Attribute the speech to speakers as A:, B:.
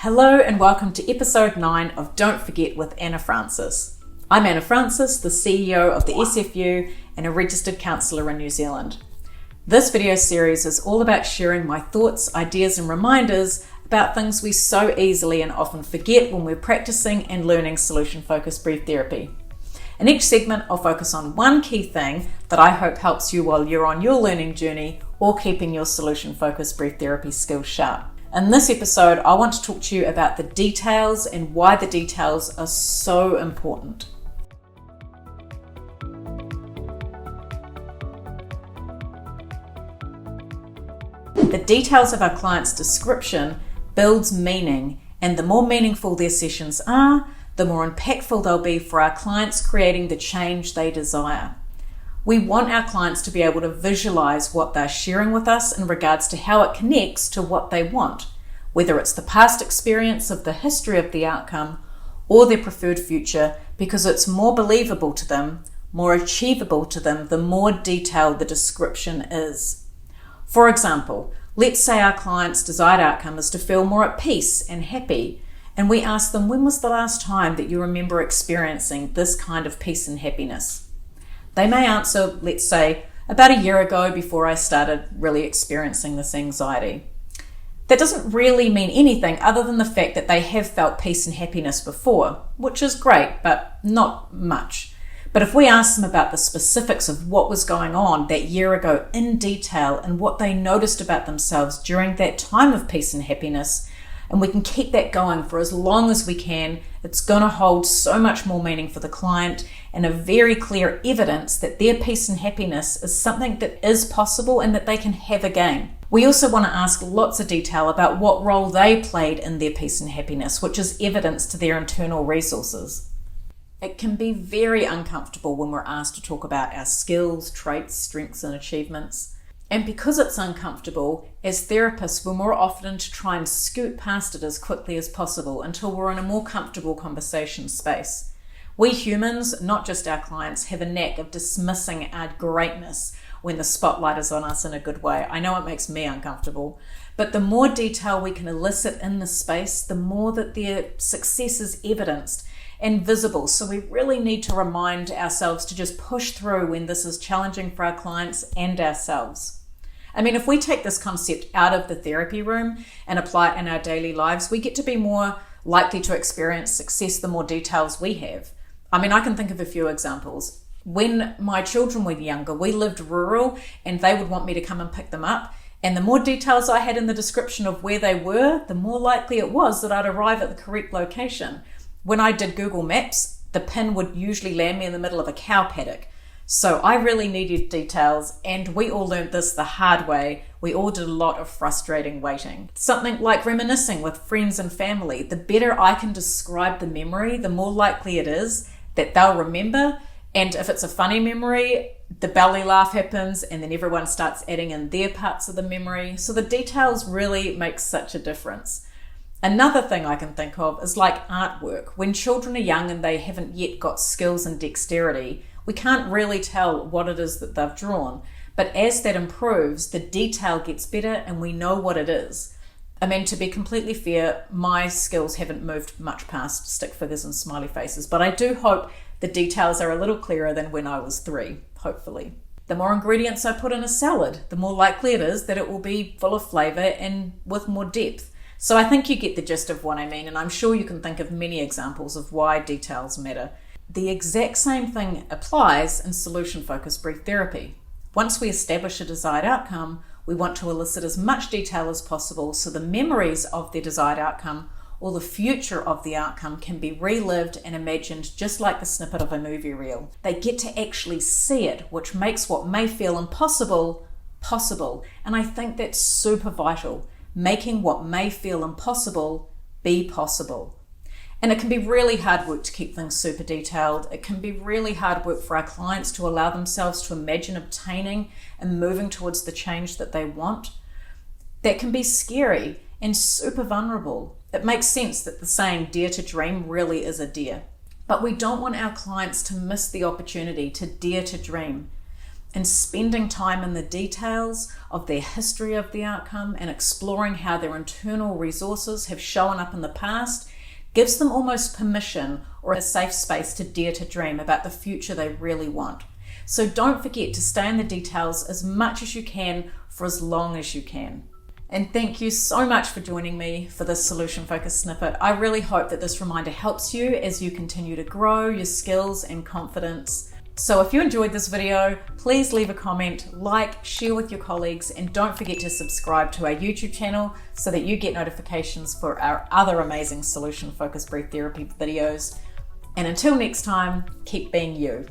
A: Hello and welcome to episode 9 of Don't Forget with Anna Francis. I'm Anna Francis, the CEO of the SFU and a registered counsellor in New Zealand. This video series is all about sharing my thoughts, ideas and reminders about things we so easily and often forget when we're practicing and learning solution-focused brief therapy. In each segment, I'll focus on one key thing that I hope helps you while you're on your learning journey or keeping your solution-focused brief therapy skills sharp. In this episode, I want to talk to you about the details and why the details are so important. The details of our client's description builds meaning, and the more meaningful their sessions are, the more impactful they'll be for our clients creating the change they desire. We want our clients to be able to visualize what they're sharing with us in regards to how it connects to what they want, whether it's the past experience of the history of the outcome or their preferred future, because it's more believable to them, more achievable to them, the more detailed the description is. For example, let's say our client's desired outcome is to feel more at peace and happy, and we ask them, when was the last time that you remember experiencing this kind of peace and happiness? They may answer, let's say, about a year ago before I started really experiencing this anxiety. That doesn't really mean anything other than the fact that they have felt peace and happiness before, which is great, but not much. But if we ask them about the specifics of what was going on that year ago in detail and what they noticed about themselves during that time of peace and happiness, and we can keep that going for as long as we can, it's going to hold so much more meaning for the client and a very clear evidence that their peace and happiness is something that is possible and that they can have again. We also want to ask lots of detail about what role they played in their peace and happiness, which is evidence to their internal resources. It can be very uncomfortable when we're asked to talk about our skills, traits, strengths and achievements. And because it's uncomfortable, as therapists, we're more often to try and scoot past it as quickly as possible until we're in a more comfortable conversation space. We humans, not just our clients, have a knack of dismissing our greatness when the spotlight is on us in a good way. I know it makes me uncomfortable, but the more detail we can elicit in the space, the more that their success is evidenced and visible. So we really need to remind ourselves to just push through when this is challenging for our clients and ourselves. I mean, if we take this concept out of the therapy room and apply it in our daily lives, we get to be more likely to experience success the more details we have. I mean, I can think of a few examples. When my children were younger, we lived rural and they would want me to come and pick them up. And the more details I had in the description of where they were, the more likely it was that I'd arrive at the correct location. When I did Google Maps, the pin would usually land me in the middle of a cow paddock. So I really needed details, and we all learned this the hard way. We all did a lot of frustrating waiting. Something like reminiscing with friends and family. The better I can describe the memory, the more likely it is that they'll remember. And if it's a funny memory, the belly laugh happens and then everyone starts adding in their parts of the memory. So the details really make such a difference. Another thing I can think of is like artwork. When children are young and they haven't yet got skills and dexterity, we can't really tell what it is that they've drawn. But as that improves, the detail gets better and we know what it is. I mean, to be completely fair, my skills haven't moved much past stick figures and smiley faces, but I do hope the details are a little clearer than when I was 3, hopefully. The more ingredients I put in a salad, the more likely it is that it will be full of flavor and with more depth. So I think you get the gist of what I mean, and I'm sure you can think of many examples of why details matter. The exact same thing applies in solution-focused brief therapy. Once we establish a desired outcome, we want to elicit as much detail as possible so the memories of the desired outcome or the future of the outcome can be relived and imagined just like the snippet of a movie reel. They get to actually see it, which makes what may feel impossible, possible. And I think that's super vital, making what may feel impossible be possible. And it can be really hard work to keep things super detailed. It can be really hard work for our clients to allow themselves to imagine obtaining and moving towards the change that they want. That can be scary and super vulnerable. It makes sense that the saying dare to dream really is a dare. But we don't want our clients to miss the opportunity to dare to dream. And spending time in the details of their history of the outcome and exploring how their internal resources have shown up in the past gives them almost permission or a safe space to dare to dream about the future they really want. So don't forget to stay in the details as much as you can for as long as you can. And thank you so much for joining me for this solution-focused snippet. I really hope that this reminder helps you as you continue to grow your skills and confidence. So if you enjoyed this video, please leave a comment, like, share with your colleagues, and don't forget to subscribe to our YouTube channel so that you get notifications for our other amazing solution-focused brief therapy videos. And until next time, keep being you.